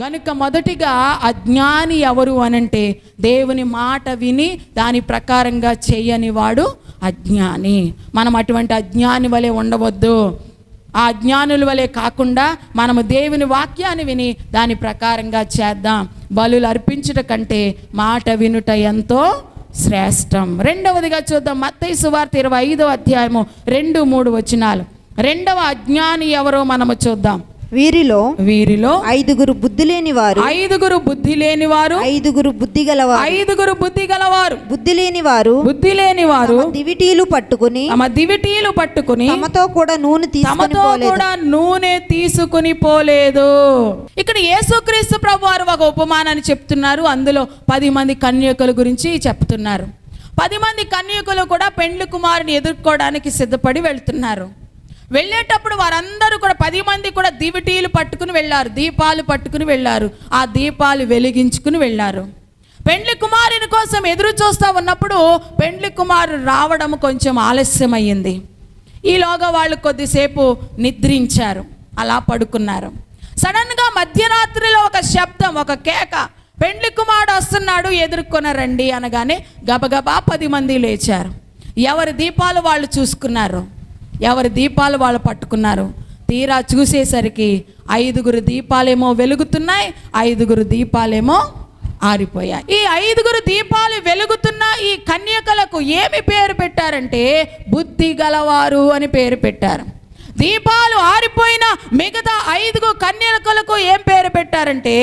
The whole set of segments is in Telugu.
గనుక మొదటిగా అజ్ఞాని ఎవరు అనంటే దేవుని మాట విని దాని ప్రకారంగా చేయని వాడు అజ్ఞాని. మనం అటువంటి అజ్ఞాని వలె ఉండవద్దు. ఆ అజ్ఞానుల వలె కాకుండా మనము దేవుని వాక్యాన్ని విని దాని ప్రకారంగా చేద్దాం. బలులు అర్పించుట కంటే మాట వినుట ఎంతో శ్రేష్టం. రెండవదిగా చూద్దాం, మత్తయి సువార్త 25వ అధ్యాయము 2-3 వచనాలు. రెండవ అజ్ఞాని ఎవరో మనము చూద్దాం. వీరిలో 5 బుద్ధి లేని వారు, 5 బుద్ధి లేని వారు, 5 బుద్ధి గలవారు, 5 బుద్ధి గలవారు. బుద్ధి లేని వారు దివిటీలు పట్టుకుని తమతో కూడా నూనె తీసుకుని పోలేదు. ఇక్కడ యేసుక్రీస్తు ప్రభువారు ఒక ఉపమానాన్ని చెప్తున్నారు. అందులో 10 మంది కన్యకల గురించి చెప్తున్నారు. 10 మంది కన్యకలు కూడా పెండ్లి కుమారుని ఎదుర్కోవడానికి సిద్ధపడి వెళ్తున్నారు. వెళ్ళేటప్పుడు వారందరూ కూడా 10 మంది కూడా దివిటీలు పట్టుకుని వెళ్ళారు, దీపాలు పట్టుకుని వెళ్ళారు. ఆ దీపాలు వెలిగించుకుని వెళ్ళారు. పెండ్లి కుమారుని కోసం ఎదురు చూస్తూ ఉన్నప్పుడు పెండ్లి కుమారుడు రావడం కొంచెం ఆలస్యమయ్యింది. ఈలోగా వాళ్ళు కొద్దిసేపు నిద్రించారు, అలా పడుకున్నారు. సడన్గా మధ్యరాత్రిలో ఒక శబ్దం, ఒక కేక, పెండ్లి కుమారుడు వస్తున్నాడు, ఎదుర్కొన్నారండి అనగానే గబగబా 10 మంది లేచారు. ఎవరి దీపాలు వాళ్ళు చూసుకున్నారు, ఎవరి దీపాలు వాళ్ళు పట్టుకున్నారు. తీరా చూసేసరికి 5 దీపాలేమో వెలుగుతున్నాయి, 5 దీపాలేమో ఆరిపోయాయి. ఈ 5 దీపాలు వెలుగుతున్న ఈ కన్యకలకు ఏమి పేరు పెట్టారంటే బుద్ధి గలవారు అని పేరు పెట్టారు. దీపాలు ఆరిపోయిన మిగతా 5 కన్యకలకు ఏం పేరు పెట్టారంటే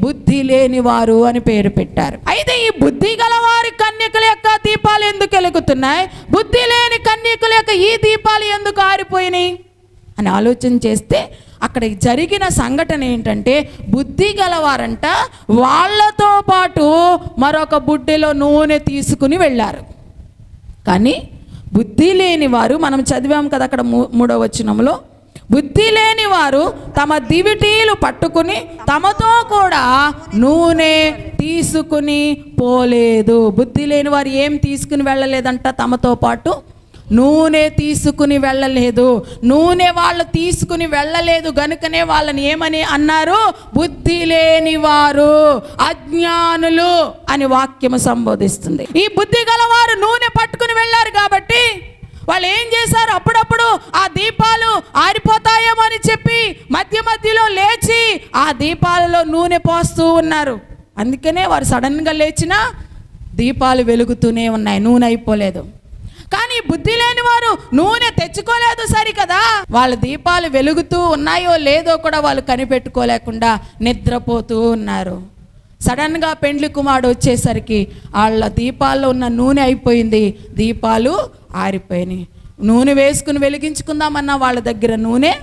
బుద్ధి లేని వారు అని పేరు పెట్టారు. అయితే ఈ బుద్ధి గలవారి కన్యకల యొక్క దీపాలు ఎందుకు వెలుగుతున్నాయి, బుద్ధి లేని కన్యకల యొక్క ఈ దీపాలు ఎందుకు ఆరిపోయినాయి అని ఆలోచన చేస్తే అక్కడ జరిగిన సంఘటన ఏంటంటే బుద్ధి గలవారంట వాళ్ళతో పాటు మరొక బుడ్డెలో నూనె తీసుకుని వెళ్ళారు. కానీ బుద్ధి లేని వారు, మనం చదివాం కదా అక్కడ 3వ వచనంలో, బుద్ధి లేని వారు తమ దివిటీలు పట్టుకుని తమతో కూడా నూనె తీసుకుని పోలేదు. బుద్ధి లేని వారు ఏం తీసుకుని వెళ్ళలేదంట, తమతో పాటు నూనె తీసుకుని వెళ్ళలేదు. నూనె వాళ్ళు తీసుకుని వెళ్ళలేదు గనుకనే వాళ్ళని ఏమని అన్నారు, బుద్ధి లేని వారు, అజ్ఞానులు అని వాక్యము సంబోధిస్తుంది. ఈ బుద్ధి గలవారు నూనె పట్టుకుని వెళ్ళారు కాబట్టి వాళ్ళు ఏం చేశారు, అప్పుడప్పుడు ఆ దీపాలు ఆరిపోతాయేమో అని చెప్పి మధ్యలో లేచి ఆ దీపాలలో నూనె పోస్తూ ఉన్నారు. అందుకనే వారు సడన్గా లేచినా దీపాలు వెలుగుతూనే ఉన్నాయి, నూనె అయిపోలేదు. కానీ బుద్ధి లేని వారు నూనె తెచ్చుకోలేదు సరికదా, వాళ్ళ దీపాలు వెలుగుతూ ఉన్నాయో లేదో కూడా వాళ్ళు కనిపెట్టుకోలేకుండా నిద్రపోతూ ఉన్నారు. సడన్గా పెండ్లి కుమారుడు వచ్చేసరికి వాళ్ళ దీపాల్లో ఉన్న నూనె అయిపోయింది, దీపాలు ఆరిపోయినాయి. నూనె వేసుకుని వెలిగించుకుందామన్నా వాళ్ళ దగ్గర నూనె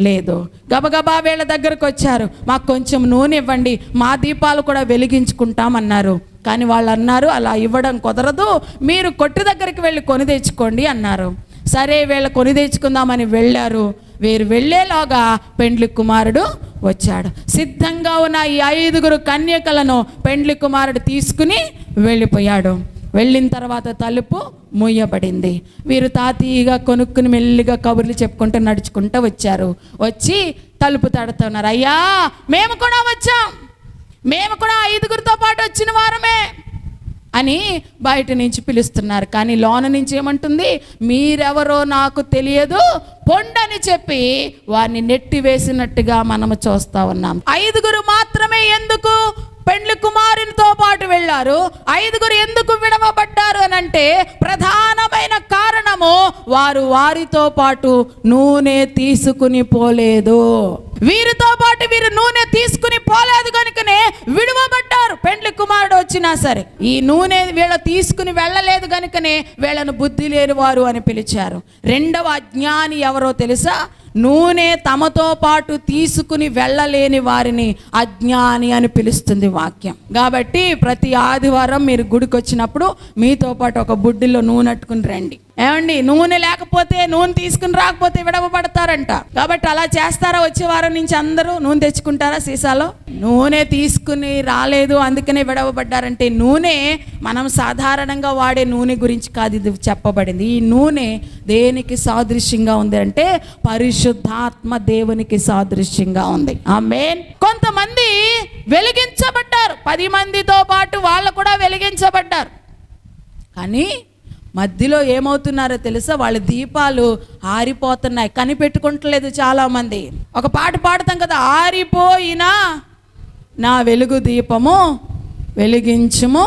లేదు. గబగబా వీళ్ళ దగ్గరకు వచ్చారు, మాకు కొంచెం నూనె ఇవ్వండి, మా దీపాలు కూడా వెలిగించుకుంటామన్నారు. కానీ వాళ్ళు అన్నారు, అలా ఇవ్వడం కుదరదు, మీరు కొట్టు దగ్గరికి వెళ్ళి కొని తెచ్చుకోండి అన్నారు. సరే వీళ్ళు కొని తెచ్చుకుందామని వెళ్ళారు. వీరు వెళ్ళేలాగా పెండ్లి కుమారుడు వచ్చాడు. సిద్ధంగా ఉన్న ఈ 5 కన్యకలను పెండ్లి కుమారుడు తీసుకుని వెళ్ళిపోయాడు. వెళ్ళిన తర్వాత తలుపు మూయబడింది. వీరు తాతీగా కొనుక్కుని మెల్లిగా కబుర్లు చెప్పుకుంటూ నడుచుకుంటూ వచ్చారు. వచ్చి తలుపు తడుతున్నారు, అయ్యా మేము కూడా వచ్చాం, మేము కూడా 5 పాటు వచ్చిన వారమే అని బయట నుంచి పిలుస్తున్నారు. కానీ లోన నుంచి ఏమంటుంది, మీరెవరో నాకు తెలియదు పొండని చెప్పి వారిని నెట్టి వేసినట్టుగా మనము చూస్తూ ఉన్నాం. 5 మాత్రమే ఎందుకు పెండ్లి కుమారునితో పాటు వెళ్ళారు, 5 ఎందుకు విడవబడ్డారు అని అంటే ప్రధానమైన కారణము వారు వారితో పాటు నూనె తీసుకుని పోలేదు. వీరితో పాటు వీరు నూనె తీసుకుని పోలేదు కనుకనే విడవబడ్డారు. పెండ్లి కుమారుడు వచ్చినా సరే ఈ నూనె వీళ్ళ తీసుకుని వెళ్ళలేదు కనుకనే వీళ్ళను బుద్ధి లేని వారు అని పిలిచారు. రెండవ అజ్ఞాని ఎవరో తెలుసా, నూనె తమతో పాటు తీసుకుని వెళ్ళలేని వారిని అజ్ఞాని అని పిలుస్తుంది వాక్యం. కాబట్టి ప్రతి ఆదివారం మీరు గుడికి వచ్చినప్పుడు మీతో పాటు ఒక బుడ్డిలో నూనె అట్టుకుని రండి. ఏమండి, నూనె లేకపోతే, నూనె తీసుకుని రాకపోతే విడవబడతారంట. కాబట్టి అలా చేస్తారా? వచ్చే వారం నుంచి అందరూ నూనె తెచ్చుకుంటారా సీసాలో? నూనె తీసుకుని రాలేదు అందుకనే విడవబడ్డారంటే నూనె మనం సాధారణంగా వాడే నూనె గురించి కాదు ఇది చెప్పబడింది. ఈ నూనె దేనికి సాదృశ్యంగా ఉంది అంటే పరిశుద్ధ పరిశుద్ధాత్మ దేవునికి సాదృశ్యంగా ఉంది. ఆమేన్. కొంతమంది వెలిగించబడ్డారు, 10 మందితో పాటు వాళ్ళు కూడా వెలిగించబడ్డారు. కానీ మధ్యలో ఏమవుతున్నారో తెలుసా? వాళ్ళ దీపాలు ఆరిపోతున్నాయి, కనిపెట్టుకుంటలేదు చాలామంది. ఒక పాట పాడతాం కదా, ఆరిపోయినా నా వెలుగు దీపము వెలిగించుము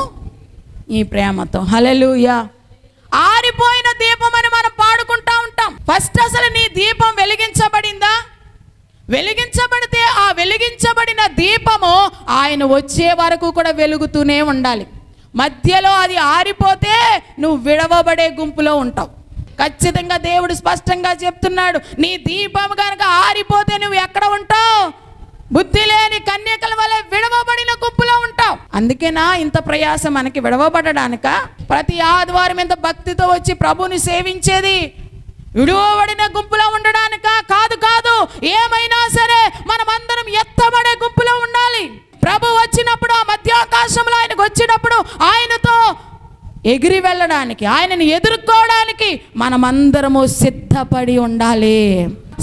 ఈ ప్రేమతో. హల్లెలూయా. ఆరిపోయిన దీపం అని మనం పాడుకుంటా ఉంటాం. ఫస్ట్ అసలు నీ దీపం వెలిగించబడిందా? వెలిగించబడితే ఆ వెలిగించబడిన దీపము ఆయన వచ్చే వరకు కూడా వెలుగుతూనే ఉండాలి. మధ్యలో అది ఆరిపోతే నువ్వు విడవబడే గుంపులో ఉంటావు. ఖచ్చితంగా దేవుడు స్పష్టంగా చెప్తున్నాడు, నీ దీపం కనుక ఆరిపోతే నువ్వు ఎక్కడ ఉంటావు? బుద్ధి లేని కన్యకల వల్ల విడవబడిన గుంపులో ఉంటావు. అందుకేనా ఇంత ప్రయాసం మనకి విడవబడడానిక? ప్రతి ఆదివారం ఇంత భక్తితో వచ్చి ప్రభుని సేవించేది విడవబడిన గుంపులో ఉండడానిక? కాదు కాదు. ఏమైనా సరే మనమందరం ఎత్తబడే గుంపులో ఉండాలి. ప్రభు వచ్చినప్పుడు, ఆ మధ్యాకాశంలో ఆయనకు వచ్చినప్పుడు ఆయనతో ఎగిరి వెళ్ళడానికి, ఆయనని ఎదుర్కోవడానికి మనమందరము సిద్ధపడి ఉండాలి,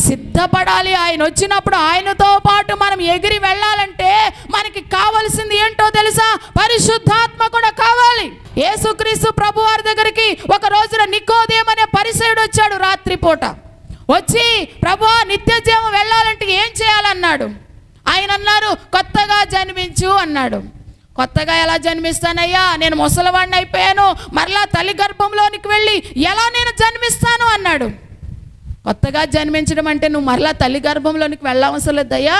సిద్ధపడాలి. ఆయన వచ్చినప్పుడు ఆయనతో పాటు మనం ఎగిరి వెళ్ళాలంటే మనకి కావాల్సింది ఏంటో తెలుసా? పరిశుద్ధాత్మ కూడా కావాలి. యేసుక్రీస్తు ప్రభు వారి దగ్గరికి ఒక రోజున నికోదేము అనే పరిసయుడు వచ్చాడు రాత్రిపూట. వచ్చి, ప్రభువా, నిత్య జీవం వెళ్ళాలంటే ఏం చేయాలన్నాడు. ఆయన అన్నారు, కొత్తగా జన్మించు అన్నాడు. కొత్తగా ఎలా జన్మిస్తానయ్యా? నేను ముసలివాడిని అయిపోయాను, మరలా తల్లి గర్భంలోనికి వెళ్ళి ఎలా నేను జన్మిస్తాను అన్నాడు. కొత్తగా జన్మించడం అంటే నువ్వు మరలా తల్లి గర్భంలోనికి వెళ్ళవసరం లేదయ్యా.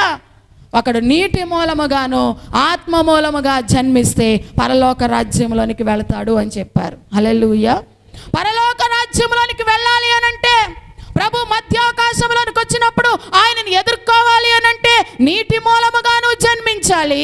ఒకడు నీటి మూలముగాను ఆత్మ మూలముగా జన్మిస్తే పరలోక రాజ్యంలోనికి వెళతాడు అని చెప్పారు. హల్లెలూయా. పరలోక రాజ్యంలోనికి వెళ్ళాలి అనంటే, ప్రభు మధ్యాకాశంలోనికి వచ్చినప్పుడు ఆయనని ఎదుర్కోవాలి అనంటే నీటి మూలముగాను జన్మించాలి,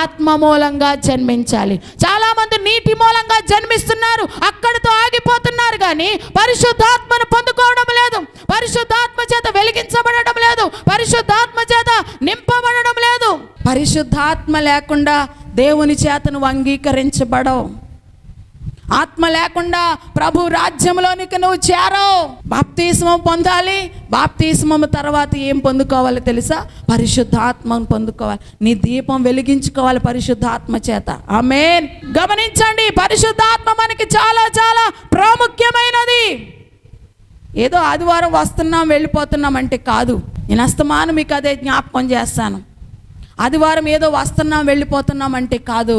ఆత్మ మూలంగా జన్మించాలి. చాలా మంది నీటి మూలంగా జన్మిస్తున్నారు, అక్కడితో ఆగిపోతున్నారు, కానీ పరిశుద్ధాత్మను పొందుకోవడం లేదు, పరిశుద్ధాత్మ చేత వెలిగించబడడం లేదు, పరిశుద్ధాత్మ చేత నింపబడడం లేదు. పరిశుద్ధాత్మ లేకుండా దేవుని చేత నువ్వు అంగీకరించబడవు. ఆత్మ లేకుండా ప్రభు రాజ్యంలోనికి నువ్వు చేరవు. బాప్తిస్మం పొందాలి. బాప్తిస్మం తర్వాత ఏం పొందుకోవాలి తెలుసా? పరిశుద్ధాత్మను పొందుకోవాలి. నీ దీపం వెలిగించుకోవాలి పరిశుద్ధాత్మ చేత. ఆమేన్. గమనించండి, పరిశుద్ధాత్మ మనకి చాలా చాలా ప్రాముఖ్యమైనది. ఏదో ఆదివారం వస్తున్నాం వెళ్ళిపోతున్నాం అంటే కాదు. నేను అస్తమానం మీకు అదే జ్ఞాపకం చేస్తాను. ఆదివారం ఏదో వస్తున్నాం వెళ్ళిపోతున్నాం అంటే కాదు.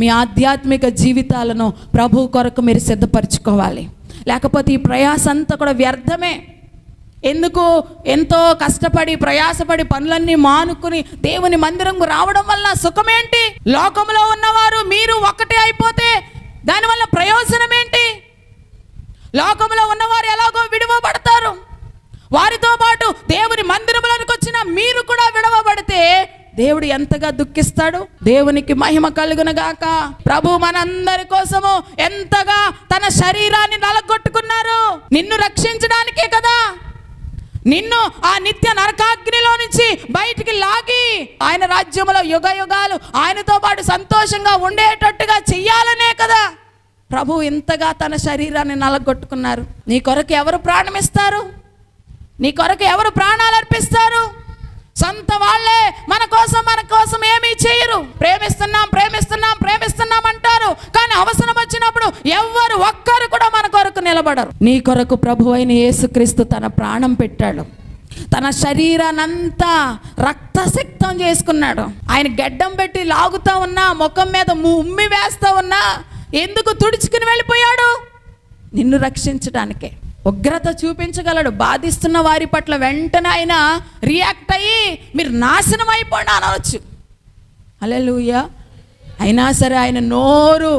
మీ ఆధ్యాత్మిక జీవితాలను ప్రభు కొరకు మీరు సిద్ధపరచుకోవాలి. లేకపోతే ఈ ప్రయాస అంతా కూడా వ్యర్థమే. ఎందుకు? ఎంతో కష్టపడి ప్రయాసపడి పనులన్నీ మానుకుని దేవుని మందిరం రావడం వల్ల సుఖమేంటి? లోకంలో ఉన్నవారు మీరు ఒకటే అయిపోతే దానివల్ల ప్రయోజనం ఏంటి? లోకంలో ఉన్నవారు ఎలాగో విడవబడతారు, వారితో పాటు దేవుని మందిరంలోనికి వచ్చిన మీరు కూడా విడవబడితే దేవుడు ఎంతగా దుఃఖిస్తాడు. దేవునికి మహిమ కలుగును గాక. ప్రభు మనందరి కోసము ఎంతగా తన శరీరాన్ని నలగొట్టుకున్నారు. నిన్ను రక్షించడానికే కదా. నిన్ను ఆ నిత్య నరకాగ్నిలో నుంచి బయటికి లాగి ఆయన రాజ్యంలో యుగ యుగాలు ఆయనతో పాటు సంతోషంగా ఉండేటట్టుగా చెయ్యాలనే కదా ప్రభు ఇంతగా తన శరీరాన్ని నలగొట్టుకున్నారు. నీ కొరకు ఎవరు ప్రాణమిస్తారు? నీ కొరకు ఎవరు ప్రాణాలు అర్పిస్తారు? సొంత వాళ్ళే మన కోసం ఏమీ చేయరు. ప్రేమిస్తున్నాం అంటారు, కానీ అవసరం వచ్చినప్పుడు ఎవ్వరు ఒక్కరు కూడా మన కొరకు నిలబడరు. నీ కొరకు ప్రభు అయిన యేసుక్రీస్తు తన ప్రాణం పెట్టాడు. తన శరీరానంతా రక్తసిక్తం చేసుకున్నాడు. ఆయన గడ్డం పెట్టి లాగుతా ఉన్నా, ముఖం మీద ఉమ్మి వేస్తా ఉన్నా ఎందుకు తుడుచుకుని వెళ్ళిపోయాడు? నిన్ను రక్షించడానికే. ఉగ్రత చూపించగలడు. బాధిస్తున్న వారి పట్ల వెంటనే ఆయన రియాక్ట్ అయ్యి మీరు నాశనం అయిపోండి అనవచ్చు. హల్లెలూయా. అయినా సరే ఆయన నోరు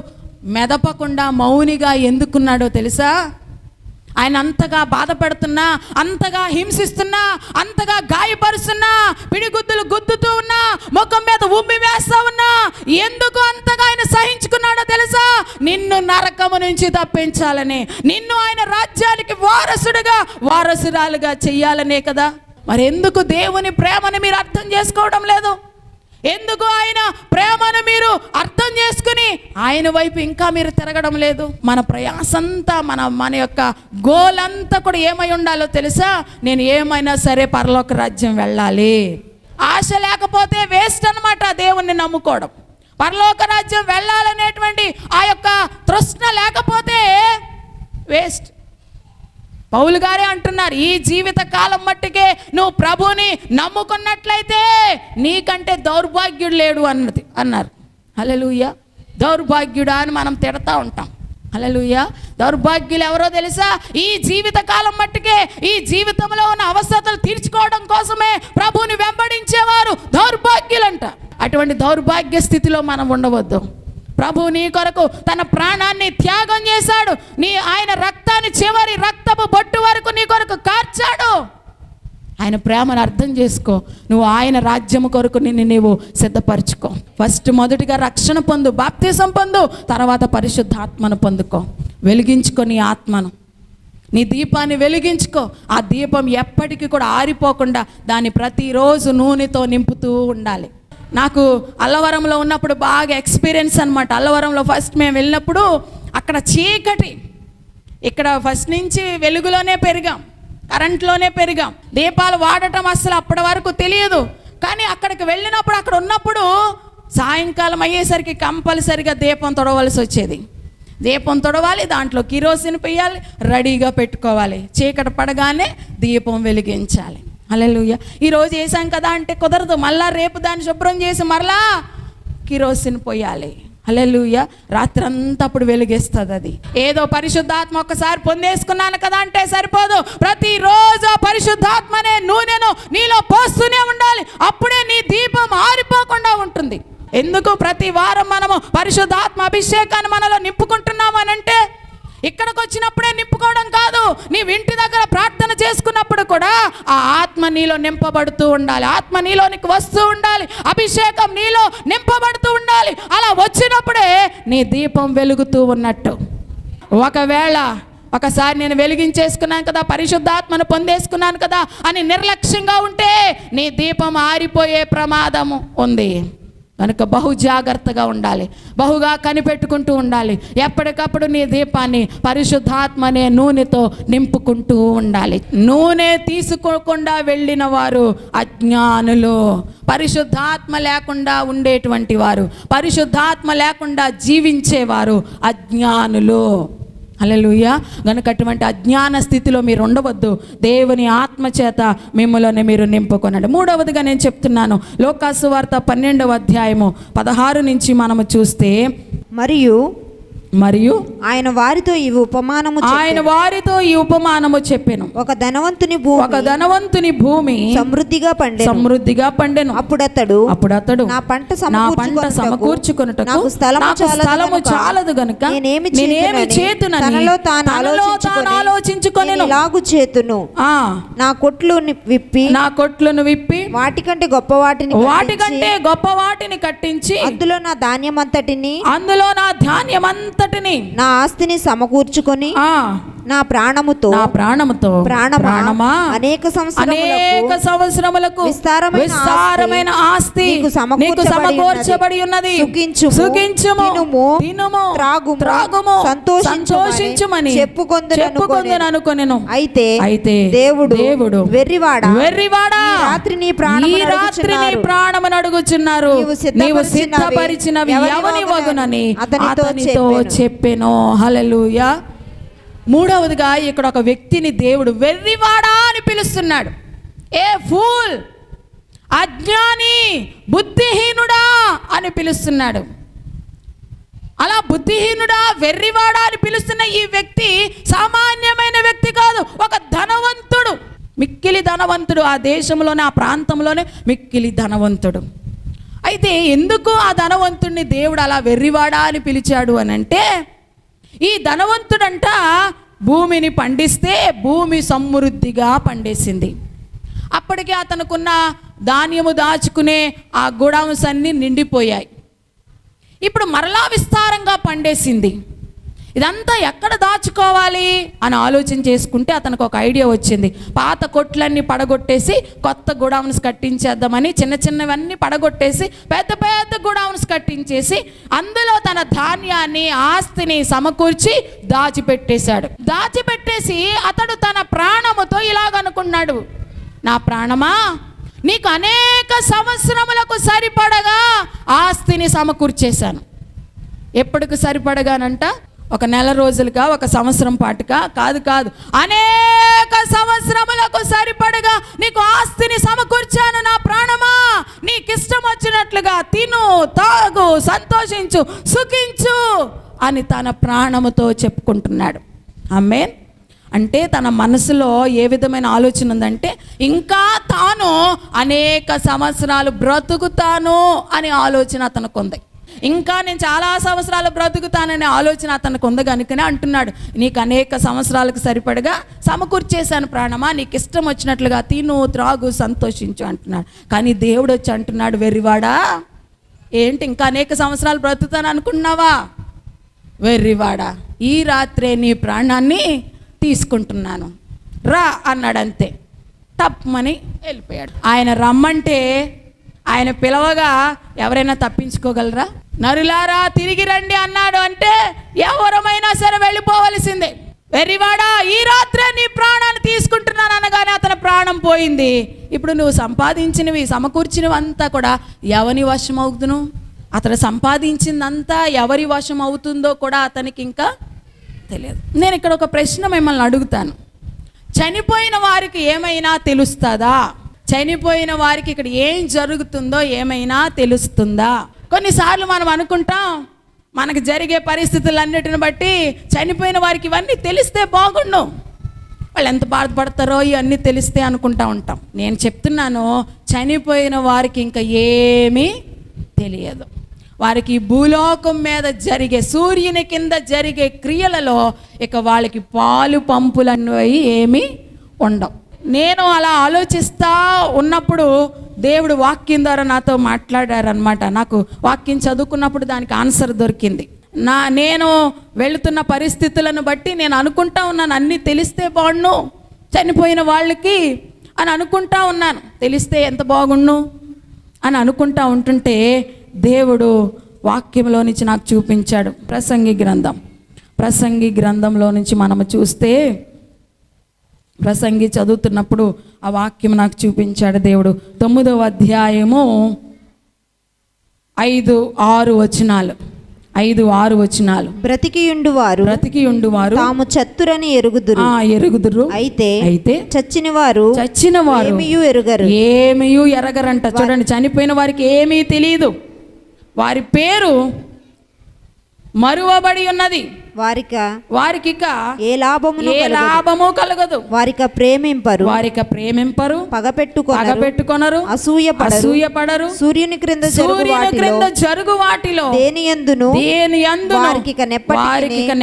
మెదపకుండా మౌనిగా ఎందుకున్నాడో తెలుసా? ఆయన అంతగా బాధ పెడుతున్నా, అంతగా హింసిస్తున్నా, అంతగా గాయపరుస్తున్నా, పిడిగుద్దులు గుద్దుతూ ఉన్నా, ముఖం మీద ఉమ్మి వేస్తా ఉన్నా ఎందుకు అంతగా ఆయన సహించుకున్నాడో తెలుసా? నిన్ను నరకము నుంచి తప్పించాలని, నిన్ను ఆయన రాజ్యానికి వారసురాలుగా చెయ్యాలనే కదా. మరి ఎందుకు దేవుని ప్రేమను మీరు అర్థం చేసుకోవడం లేదు? ఎందుకు ఆయన ప్రేమను మీరు అర్థం చేసుకుని ఆయన వైపు ఇంకా మీరు తిరగడం లేదు. మన ప్రయాసంతా మన యొక్క గోల్ అంతా కూడా ఏమై ఉండాలో తెలుసా? నేను ఏమైనా సరే పరలోక రాజ్యం వెళ్ళాలి. ఆశ లేకపోతే వేస్ట్ అన్నమాట దేవుణ్ణి నమ్ముకోవడం. పరలోక రాజ్యం వెళ్ళాలనేటువంటి ఆ యొక్క తృష్ణ లేకపోతే వేస్ట్. పౌలు గారే అంటున్నారు, ఈ జీవిత కాలం మట్టుకే నువ్వు ప్రభుని నమ్ముకున్నట్లయితే నీకంటే దౌర్భాగ్యుడు లేడు అన్నారు. హల్లెలూయా. దౌర్భాగ్యుడా అని మనం తిడతా ఉంటాం. హల్లెలూయా. దౌర్భాగ్యులు ఎవరో తెలుసా? ఈ జీవిత కాలం మట్టుకే ఈ జీవితంలో ఉన్న అవసరతలు తీర్చుకోవడం కోసమే ప్రభుని వెంబడించేవారు దౌర్భాగ్యులంట. అటువంటి దౌర్భాగ్య స్థితిలో మనం ఉండవద్దు. ప్రభు నీ కొరకు తన ప్రాణాన్ని త్యాగం చేశాడు. ఆయన రక్తాన్ని చివరి రక్తపు బొట్టు వరకు నీ కొరకు కార్చాడు. ఆయన ప్రేమను అర్థం చేసుకో. నువ్వు ఆయన రాజ్యము కొరకు నీవు సిద్ధపరచుకో. మొదటిగా రక్షణ పొందు, బాప్తిసం పొందు, తర్వాత పరిశుద్ధాత్మను పొందుకో. వెలిగించుకో నీ ఆత్మను, నీ దీపాన్ని వెలిగించుకో. ఆ దీపం ఎప్పటికీ కూడా ఆరిపోకుండా దాన్ని ప్రతిరోజు నూనెతో నింపుతూ ఉండాలి. నాకు అల్లవరంలో ఉన్నప్పుడు బాగా ఎక్స్పీరియన్స్ అనమాట. అల్లవరంలో ఫస్ట్ మేము వెళ్ళినప్పుడు అక్కడ చీకటి, ఇక్కడ ఫస్ట్ నుంచి వెలుగులోనే పెరిగాం, కరెంట్లోనే పెరిగాం. దీపాలు వాడటం అసలు అప్పటి వరకు తెలియదు. కానీ అక్కడికి వెళ్ళినప్పుడు అక్కడ ఉన్నప్పుడు సాయంకాలం అయ్యేసరికి కంపల్సరిగా దీపం తొడవలసి వచ్చేది. దీపం తొడవాలి, దాంట్లో కిరోసిన్ పెయ్యాలి, రెడీగా పెట్టుకోవాలి. చీకటి పడగానే దీపం వెలిగించాలి. హల్లెలూయా. ఈరోజు వేసాం కదా అంటే కుదరదు. మళ్ళా రేపు దాన్ని శుభ్రం చేసి మరలా కిరోసిన్ పోయాలి. హల్లెలూయా. రాత్రంతా అప్పుడు వెలిగిస్తుంది అది. ఏదో పరిశుద్ధాత్మ ఒక్కసారి పొందేసుకున్నాను కదా అంటే సరిపోదు. ప్రతిరోజు పరిశుద్ధాత్మ అనే నూనెను నీలో పోస్తూనే ఉండాలి. అప్పుడే నీ దీపం ఆరిపోకుండా ఉంటుంది. ఎందుకు ప్రతి వారం మనము పరిశుద్ధాత్మ అభిషేకాన్ని మనలో నింపుకుంటున్నాము అని అంటే, ఇక్కడికి వచ్చినప్పుడే నింపుకోవడం కాదు, నీ ఇంటి దగ్గర ప్రార్థన చేసుకున్నప్పుడు కూడా ఆ ఆత్మ నీలో నింపబడుతూ ఉండాలి. ఆత్మ నీలోనికి వస్తూ ఉండాలి. అభిషేకం నీలో నింపబడుతూ ఉండాలి. అలా వచ్చినప్పుడే నీ దీపం వెలుగుతూ ఉన్నట్టు. ఒకవేళ ఒకసారి నేను వెలిగించేసుకున్నాను కదా, పరిశుద్ధాత్మను పొందేసుకున్నాను కదా అని నిర్లక్ష్యంగా ఉంటే నీ దీపం ఆరిపోయే ప్రమాదము ఉంది. కనుక బహు జాగ్రత్తగా ఉండాలి, బహుగా కనిపెట్టుకుంటూ ఉండాలి. ఎప్పటికప్పుడు నీ దీపాన్ని పరిశుద్ధాత్మ అనే నూనెతో నింపుకుంటూ ఉండాలి. నూనె తీసుకోకుండా వెళ్ళిన వారు అజ్ఞానులు. పరిశుద్ధాత్మ లేకుండా ఉండేటువంటి వారు, పరిశుద్ధాత్మ లేకుండా జీవించేవారు అజ్ఞానులు. హల్లెలూయా. గనుక అటువంటి అజ్ఞాన స్థితిలో మీరు ఉండవద్దు. దేవుని ఆత్మ చేత మిమ్మల్ని మీరు నింపుకొనండి. మూడవదిగా నేను చెప్తున్నాను, లోకాసు వార్త 12వ అధ్యాయము 16 నుంచి మనము చూస్తే, మరియు ఆయన వారితో ఈ ఉపమానము చెప్పెను. ఒక ధనవంతుని భూమి సమృద్ధిగా పండెను. అప్పుడు అతడు నా పంట సమకూర్చుకొనుటకు నాకు స్థలము చాలదు గనుక నేనేమి చేతునని తనలో తాను ఆలోచించుకొనెను. ఇలాగు చేతును, నా కొట్లను విప్పి వాటికంటే గొప్ప వాటిని కట్టించి అందులో నా ధాన్యమంతటిని నా ఆస్తిని సమకూర్చుకొని నా ప్రాణముతో ప్రాణమా అనేక సంవత్సరములకు విస్తారమైన ఆస్తి నీకు సమకూర్చబడి ఉన్నది. సుఖించుము, తినుము, త్రాగుము, సంతోషించుమని చెప్పుకొందును అనుకొనెను. అయితే దేవుడు వెర్రివాడా, రాత్రి నీ ప్రాణమును అడుగుచున్నారు, నీవు సిద్ధపరిచినవి ఎవని వగునని అతనితో చెప్పెను. హల్లెలూయా. మూడవదిగా ఇక్కడ ఒక వ్యక్తిని దేవుడు వెర్రివాడా అని పిలుస్తున్నాడు. ఏ ఫూల్, అజ్ఞాని, బుద్ధిహీనుడా అని పిలుస్తున్నాడు. అలా బుద్ధిహీనుడా, వెర్రివాడా అని పిలుస్తున్న ఈ వ్యక్తి సామాన్యమైన వ్యక్తి కాదు, ఒక ధనవంతుడు, మిక్కిలి ధనవంతుడు. ఆ దేశంలోనే, ఆ ప్రాంతంలోనే మిక్కిలి ధనవంతుడు. అయితే ఎందుకు ఆ ధనవంతుడిని దేవుడు అలా వెర్రివాడా అని పిలిచాడు అని అంటే, ఈ ధనవంతుడంట భూమిని పండిస్తే భూమి సమృద్ధిగా పండేసింది. అప్పటికే అతనుకున్న ధాన్యము దాచుకునే ఆ గోడౌన్స్ అన్నీ నిండిపోయాయి. ఇప్పుడు మరలా విస్తారంగా పండేసింది. ఇదంతా ఎక్కడ దాచుకోవాలి అని ఆలోచన చేసుకుంటే అతనికి ఒక ఐడియా వచ్చింది. పాత కొట్లన్నీ పడగొట్టేసి కొత్త గోడౌన్స్ కట్టించేద్దామని చిన్నవన్నీ పడగొట్టేసి పెద్ద గోడౌన్స్ కట్టించేసి అందులో తన ధాన్యాన్ని ఆస్తిని సమకూర్చి దాచిపెట్టేసి అతడు తన ప్రాణముతో ఇలాగనుకున్నాడు, నా ప్రాణమా, నీకు అనేక సంవత్సరములకు సరిపడగా ఆస్తిని సమకూర్చేశాను. ఎప్పటికి సరిపడగానంట? ఒక నెల రోజులుగా, ఒక సంవత్సరం పాటుగా కాదు, అనేక సంవత్సరములకు సరిపడగా నీకు ఆస్తిని సమకూర్చాను నా ప్రాణమా, నీకిష్టం వచ్చినట్లుగా తిను, తాగు, సంతోషించు, సుఖించు అని తన ప్రాణముతో చెప్పుకుంటున్నాడు. ఆమేన్. అంటే తన మనసులో ఏ విధమైన ఆలోచన ఉందంటే, ఇంకా తాను అనేక సంవత్సరాలు బ్రతుకుతాను అనే ఆలోచన అతనికి ఉంది. ఇంకా నేను చాలా సంవత్సరాలు బ్రతుకుతాననే ఆలోచన అతనికి ఉంది కనుకనే అంటున్నాడు, నీకు అనేక సంవత్సరాలకు సరిపడగా సమకూర్చేశాను ప్రాణమా, నీకు ఇష్టం వచ్చినట్లుగా తిను, త్రాగు, సంతోషించు అంటున్నాడు. కానీ దేవుడు వచ్చి అంటున్నాడు, వెర్రివాడా, ఏంటి ఇంకా అనేక సంవత్సరాలు బ్రతుకుతాను అనుకున్నావా? వెర్రివాడా, ఈ రాత్రే నీ ప్రాణాన్ని తీసుకుంటున్నాను, రా అన్నాడు. అంతే, తప్పమని వెళ్ళిపోయాడు. ఆయన రమ్మంటే, ఆయన పిలవగా ఎవరైనా తప్పించుకోగలరా? నరులారా తిరిగి రండి అన్నాడు అంటే ఎవరమైనా సరే వెళ్ళిపోవలసిందే. వెర్రివాడా, ఈ రాత్రే నీ ప్రాణాన్ని తీసుకుంటున్నాను అనగానే అతని ప్రాణం పోయింది. ఇప్పుడు నువ్వు సంపాదించినవి, సమకూర్చినవి అంతా కూడా ఎవరి వశం అవుతును? అతను సంపాదించిందంతా ఎవరి వశం అవుతుందో కూడా అతనికి ఇంకా తెలియదు. నేను ఇక్కడ ఒక ప్రశ్న మిమ్మల్ని అడుగుతాను, చనిపోయిన వారికి ఏమైనా తెలుస్తుందా? చనిపోయిన వారికి ఇక్కడ ఏం జరుగుతుందో ఏమైనా తెలుస్తుందా? కొన్నిసార్లు మనం అనుకుంటాం, మనకు జరిగే పరిస్థితులన్నిటిని బట్టి చనిపోయిన వారికి ఇవన్నీ తెలిస్తే బాగుండు, వాళ్ళు ఎంత బాధపడతారో ఇవన్నీ తెలిస్తే అనుకుంటా ఉంటాం. నేను చెప్తున్నాను, చనిపోయిన వారికి ఇంకా ఏమీ తెలియదు. వారికి భూలోకం మీద జరిగే, సూర్యుని కింద జరిగే క్రియలలో ఇక వాళ్ళకి పాలు పంపులన్నవి ఏమీ ఉండవు. నేను అలా ఆలోచిస్తూ ఉన్నప్పుడు దేవుడు వాక్యం ద్వారా నాతో మాట్లాడారనమాట. నాకు వాక్యం చదువుకున్నప్పుడు దానికి ఆన్సర్ దొరికింది. నేను వెళుతున్న పరిస్థితులను బట్టి నేను అనుకుంటా ఉన్నాను, అన్నీ తెలిస్తే బాగుండు చనిపోయిన వాళ్ళకి అని అనుకుంటా ఉన్నాను. తెలిస్తే ఎంత బాగుండు అని అనుకుంటా ఉంటుంటే దేవుడు వాక్యంలో నుంచి నాకు చూపించాడు. ప్రసంగి గ్రంథంలో నుంచి మనము చూస్తే, ప్రసంగి చదువుతున్నప్పుడు ఆ వాక్యం నాకు చూపించాడు దేవుడు. 9వ అధ్యాయము 5-6 వచనాలు. 5-6 వచనాలు. బ్రతికియుండువారు తాము చత్తురని ఎరుగుదురు, అయితే చచ్చిన వారు ఏమీయూ ఎరగరంట. చూడండి, చనిపోయిన వారికి ఏమీ తెలియదు, వారి పేరు మరువబడి ఉన్నది, వారికి ఏ లాభము కలగదు, వారిక ప్రేమింపరు, పగపెట్టుకొనరు, అసూయపడరు, సూర్యుని క్రింద జరుగు వాటిలో దేనియందును వారికి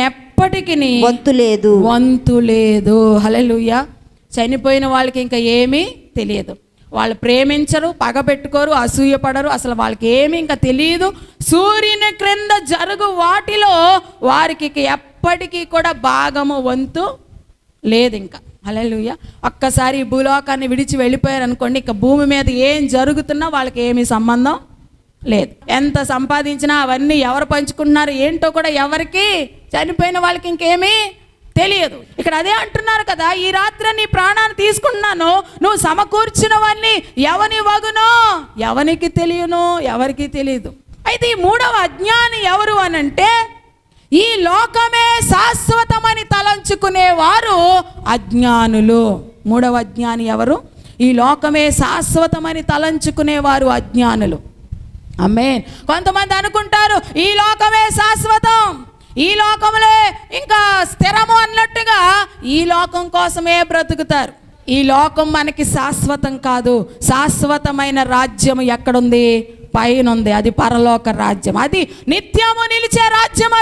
నెప్పటికిని వంతు లేదు. హల్లెలూయా. చనిపోయిన వాళ్ళకి ఇంకా ఏమీ తెలియదు. వాళ్ళు ప్రేమించరు, పగపెట్టుకోరు, అసూయపడరు, అసలు వాళ్ళకి ఏమీ ఇంకా తెలియదు. సూర్యుని క్రింద జరుగు వాటిలో వారికి ఎప్పటికీ కూడా భాగము, వంతు లేదు ఇంకా. హల్లెలూయా. ఒక్కసారి ఈ భూలోకాన్ని విడిచి వెళ్ళిపోయారు అనుకోండి, ఇక భూమి మీద ఏం జరుగుతున్నా వాళ్ళకి ఏమీ సంబంధం లేదు. ఎంత సంపాదించినా అవన్నీ ఎవరు పంచుకుంటున్నారు ఏంటో కూడా ఎవరికి, చనిపోయిన వాళ్ళకి ఇంకేమీ తెలియదు. ఇక్కడ అదే అంటున్నారు కదా, ఈ రాత్రి నీ ప్రాణాన్ని తీసుకున్నాను, నువ్వు సమకూర్చినవన్నీ ఎవని వగునో ఎవరికి తెలియను, ఎవరికి తెలియదు. అయితే ఈ 3వ అజ్ఞాని ఎవరు అనంటే, ఈ లోకమే శాశ్వతమని తలంచుకునేవారు అజ్ఞానులు. 3వ అజ్ఞాని ఎవరు? ఈ లోకమే శాశ్వతమని తలంచుకునేవారు అజ్ఞానులు. ఆమేన్. కొంతమంది అనుకుంటారు ఈ లోకమే శాశ్వతం, ఈ లోకంలో ఇంకా స్థిరము అన్నట్టుగా ఈ లోకం కోసమే బ్రతుకుతారు. ఈ లోకం మనకి శాశ్వతం కాదు. శాశ్వతమైన రాజ్యం ఎక్కడుంది? పైన ఉంది. అది పరలోక రాజ్యం, అది నిత్యము నిలిచే రాజ్యం,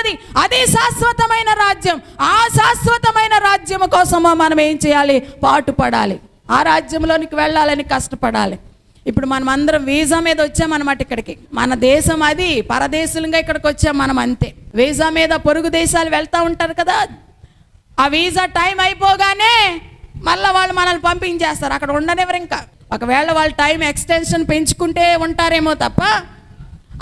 అది శాశ్వతమైన రాజ్యం. ఆ శాశ్వతమైన రాజ్యం కోసము మనం ఏం చేయాలి? పాటుపడాలి. ఆ రాజ్యంలోనికి వెళ్ళాలని కష్టపడాలి. ఇప్పుడు మనం అందరం వీసా మీద వచ్చామన్నమాట ఇక్కడికి. మన దేశం అది, పరదేశులుగా ఇక్కడికి వచ్చాం మనం, అంతే. వీసా మీద పొరుగు దేశాలు వెళ్తూ ఉంటారు కదా, ఆ వీసా టైం అయిపోగానే మళ్ళీ వాళ్ళు మనల్ని పంపించేస్తారు, అక్కడ ఉండనివ్వరు ఇంకా. ఒకవేళ వాళ్ళు టైం ఎక్స్టెన్షన్ పెంచుకుంటే ఉంటారేమో తప్ప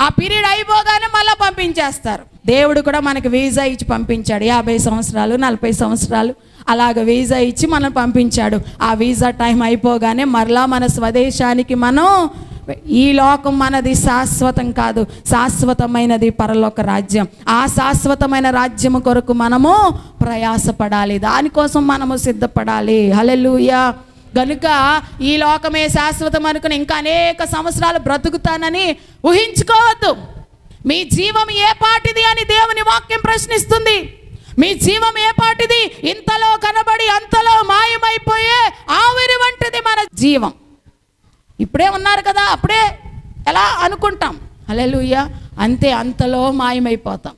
ఆ పీరియడ్ అయిపోగానే మళ్ళీ పంపించేస్తారు. దేవుడు కూడా మనకి వీసా ఇచ్చి పంపించాడు. 50 సంవత్సరాలు 40 సంవత్సరాలు అలాగ వీసా ఇచ్చి మనం పంపించాడు. ఆ వీసా టైం అయిపోగానే మరలా మన స్వదేశానికి మనం, ఈ లోకం మనది శాశ్వతం కాదు, శాశ్వతమైనది పరలోక రాజ్యం. ఆ శాశ్వతమైన రాజ్యం కొరకు మనము ప్రయాసపడాలి, దానికోసం మనము సిద్ధపడాలి. హల్లెలూయా. గనుక ఈ లోకమే శాశ్వతం అనుకుని ఇంకా అనేక సంవత్సరాలు బ్రతుకుతానని ఊహించుకోవద్దు. మీ జీవం ఏ పాటిది అని దేవుని వాక్యం ప్రశ్నిస్తుంది. మీ జీవం ఏ పాటిది? ఇంతలో కనబడి అంతలో మాయమైపోయే ఆవిరి వంటిది మన జీవం. ఇప్పుడే ఉన్నారు కదా, అప్పుడే ఎలా అనుకుంటాం. హల్లెలూయా. అంతే, అంతలో మాయమైపోతాం.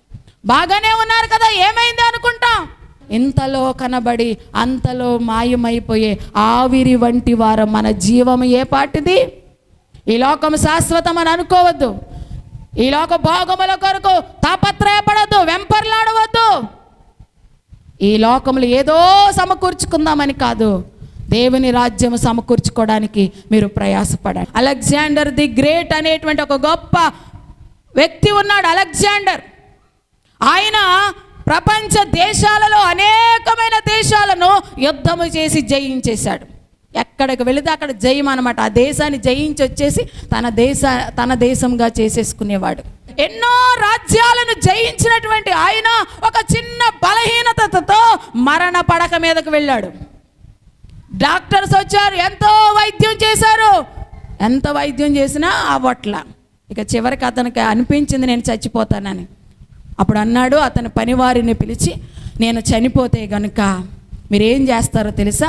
బాగానే ఉన్నారు కదా, ఏమైంది అనుకుంటాం. ఇంతలో కనబడి అంతలో మాయమైపోయే ఆవిరి వంటి వారు మన జీవం ఏ పాటిది? ఈ లోకం శాశ్వతం అని అనుకోవద్దు. ఈ లోక భోగముల కొరకు తాపత్రయపడద్దు, వెంపర్లాడవద్దు. ఈ లోకములు ఏదో సమకూర్చుకుందామని కాదు, దేవుని రాజ్యం సమకూర్చుకోవడానికి మీరు ప్రయాసపడండి. అలెగ్జాండర్ ది గ్రేట్ అనేటువంటి ఒక గొప్ప వ్యక్తి ఉన్నాడు. అలెగ్జాండర్, ఆయన ప్రపంచ దేశాలలో అనేకమైన దేశాలను యుద్ధము చేసి జయించేశాడు. ఎక్కడికి వెళితే అక్కడ జయం అనమాట. ఆ దేశాన్ని జయించి వచ్చేసి తన దేశంగా చేసేసుకునేవాడు. ఎన్నో రాజ్యాలను జయించినటువంటి ఆయన ఒక చిన్న బలహీనతతో మరణ పడక మీదకు వెళ్ళాడు. డాక్టర్స్ వచ్చారు, ఎంతో వైద్యం చేశారు, ఎంత వైద్యం చేసినా అవ్వట్ల. ఇక చివరికి అతనికి అనిపించింది నేను చచ్చిపోతానని. అప్పుడు అన్నాడు అతని పనివారిని పిలిచి, నేను చనిపోతే గనుక మీరేం చేస్తారో తెలుసా?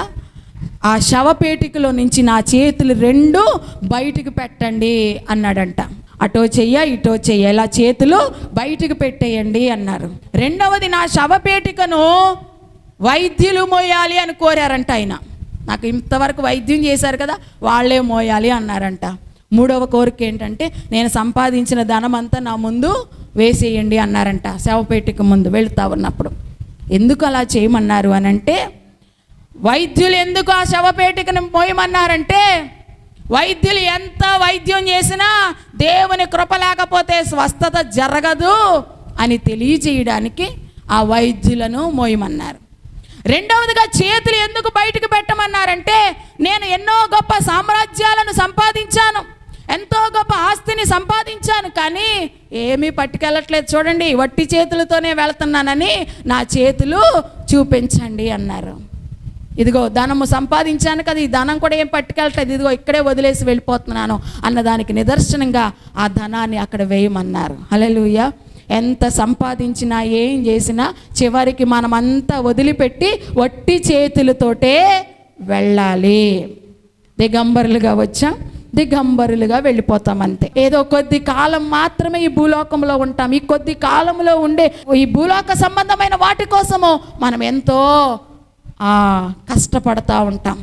ఆ శవపేటికలో నుంచి నా చేతులు 2 బయటికి పెట్టండి అన్నాడంట. అటో చెయ్య ఇటో చెయ్య, ఇలా చేతులు బయటికి పెట్టేయండి అన్నారు. రెండవది, నా శవపేటికను వైద్యులు మోయాలి అని కోరారంట ఆయన. నాకు ఇంతవరకు వైద్యం చేశారు కదా, వాళ్ళే మోయాలి అన్నారంట. మూడవ కోరిక ఏంటంటే, నేను సంపాదించిన ధనం అంతా నా ముందు వేసేయండి అన్నారంట. శవపేటిక ముందు వెళ్తా ఉన్నప్పుడు. ఎందుకు అలా చేయమన్నారు అని అంటే, వైద్యులు ఎందుకు ఆ శవపేటికను మోయమన్నారంటే, వైద్యులు ఎంత వైద్యం చేసినా దేవుని కృప లేకపోతే స్వస్థత జరగదు అని తెలియజేయడానికి ఆ వైద్యులను మోయమన్నారు. రెండవదిగా, చేతులు ఎందుకు బయటకు పెట్టమన్నారంటే, నేను ఎన్నో గొప్ప సామ్రాజ్యాలను సంపాదించాను, ఎంతో గొప్ప ఆస్తిని సంపాదించాను, కానీ ఏమీ పట్టుకెళ్ళట్లేదు, చూడండి వట్టి చేతులతోనే వెళ్తున్నానని నా చేతులు చూపించండి అన్నారు. ఇదిగో ధనము సంపాదించాను కదా, ఈ ధనం కూడా ఏం పట్టుకెళ్ళట్లేదు, ఇదిగో ఇక్కడే వదిలేసి వెళ్ళిపోతున్నాను అన్నదానికి నిదర్శనంగా ఆ ధనాన్ని అక్కడ వేయమన్నారు. హల్లెలూయా. ఎంత సంపాదించినా ఏం చేసినా చివరికి మనమంతా వదిలిపెట్టి వట్టి చేతులతోటే వెళ్ళాలి. దిగంబరులుగా వచ్చాం, దిగంబరులుగా వెళ్ళిపోతాం అంతే. ఏదో కొద్ది కాలం మాత్రమే ఈ భూలోకంలో ఉంటాం. ఈ కొద్ది కాలంలో ఉండే ఈ భూలోక సంబంధమైన వాటి కోసము మనం ఎంతో కష్టపడతా ఉంటాం.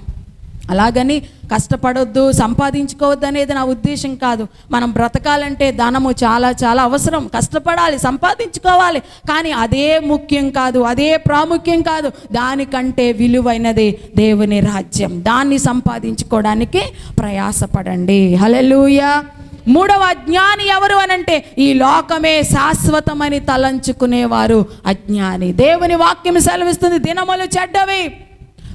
అలాగని కష్టపడొద్దు, సంపాదించుకోవద్దు అనేది నా ఉద్దేశం కాదు. మనం బ్రతకాలంటే ధనము చాలా చాలా అవసరం, కష్టపడాలి, సంపాదించుకోవాలి. కానీ అదే ముఖ్యం కాదు, అదే ప్రాముఖ్యం కాదు. దానికంటే విలువైనది దేవుని రాజ్యం. దాన్ని సంపాదించుకోవడానికి ప్రయాసపడండి. హల్లెలూయా. మూడవ అజ్ఞాని ఎవరు అనంటే, ఈ లోకమే శాశ్వతమని తలంచుకునేవారు అజ్ఞాని. దేవుని వాక్యం సెలవిస్తుంది, దినములు చెడ్డవి,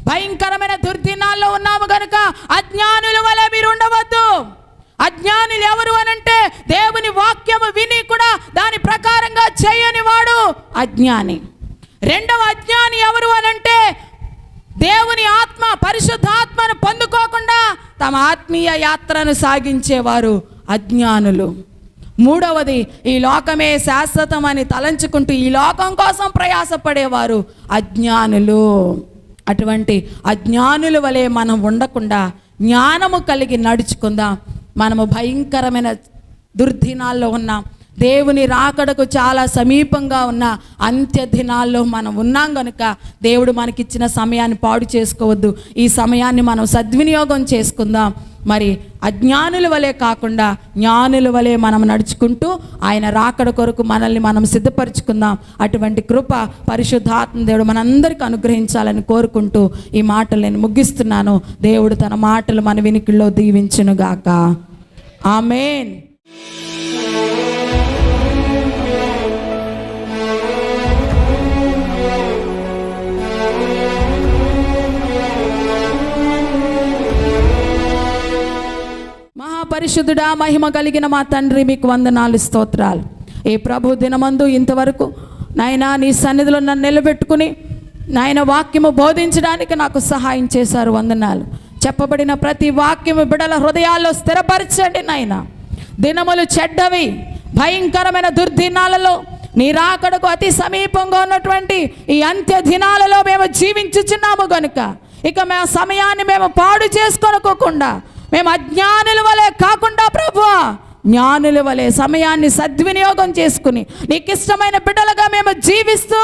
భయంకరమైన దుర్దినాల్లో ఉన్నాము కనుక అజ్ఞానుల వలె మీరు ఉండవద్దు. అజ్ఞానులు ఎవరు అనంటే, దేవుని వాక్యము విని కూడా దాని ప్రకారంగా చేయని వాడు అజ్ఞాని. రెండవ అజ్ఞాని ఎవరు అనంటే, దేవుని ఆత్మ పరిశుద్ధాత్మను పొందుకోకుండా తమ ఆత్మీయ యాత్రను సాగించేవారు అజ్ఞానులు. మూడవది, ఈ లోకమే శాశ్వతమని తలంచుకుంటూ ఈ లోకం కోసం ప్రయాసపడేవారు అజ్ఞానులు. అటువంటి అజ్ఞానుల వలె మనం ఉండకుండా జ్ఞానము కలిగి నడుచుకుందాం. మనము భయంకరమైన దుర్దినాల్లో ఉన్నాం. దేవుని రాకడకు చాలా సమీపంగా ఉన్న అంత్య దినాల్లో మనం ఉన్నాం కనుక దేవుడు మనకిచ్చిన సమయాన్ని పాడు చేసుకోవద్దు. ఈ సమయాన్ని మనం సద్వినియోగం చేసుకుందాం. మరి అజ్ఞానుల వలె కాకుండా జ్ఞానుల వలె మనం నడుచుకుంటూ ఆయన రాకడ కొరకు మనల్ని మనం సిద్ధపరచుకుందాం. అటువంటి కృప పరిశుద్ధాత్మ దేవుడు మనందరికీ అనుగ్రహించాలని కోరుకుంటూ ఈ మాటలు నేను ముగిస్తున్నాను. దేవుడు తన మాటలు మన వినికిల్లో దీవించునుగాక. ఆమేన్. పరిశుద్ధుడా, మహిమ కలిగిన మా తండ్రి, మీకు వందనాలు, స్తోత్రాలు. ఈ ప్రభు దినమందు ఇంతవరకు నాయనా నీ సన్నిధిలో నన్ను నిలబెట్టుకుని నాయన వాక్యము బోధించడానికి నాకు సహాయం చేశారు. వందనాలు. చెప్పబడిన ప్రతి వాక్యము బిడల హృదయాల్లో స్థిరపరచండి నాయన. దినములు చెడ్డవి, భయంకరమైన దుర్దినాలలో, నీ రాకడకు అతి సమీపంగా ఉన్నటువంటి ఈ అంత్య దినాలలో మేము జీవించుచున్నాము గనుక ఇక మా సమయాన్ని మేము పాడు చేసుకోనుకోకుండా, మేము అజ్ఞానుల వలె కాకుండా ప్రభువా, జ్ఞానుల వలె సమయాన్ని సద్వినియోగం చేసుకుని నీకు ఇష్టమైన బిడ్డలుగా మేము జీవిస్తూ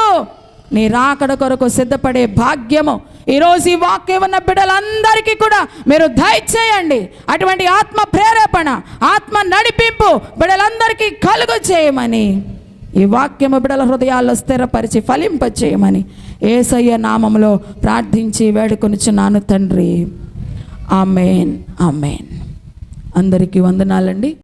నీ రాకడ కొరకు సిద్ధపడే భాగ్యము ఈరోజు ఈ వాక్యం ఉన్న బిడ్డలందరికీ కూడా మీరు దయచేయండి. అటువంటి ఆత్మ ప్రేరేపణ, ఆత్మ నడిపింపు బిడ్డలందరికీ కలుగ చేయమని, ఈ వాక్యము బిడ్డల హృదయాల్లో స్థిరపరిచి ఫలింప చేయమని యేసయ్య నామములో ప్రార్థించి వేడుకొనుచున్నాను తండ్రి. ఆమేన్, ఆమేన్. అందరికీ వందనాలండి.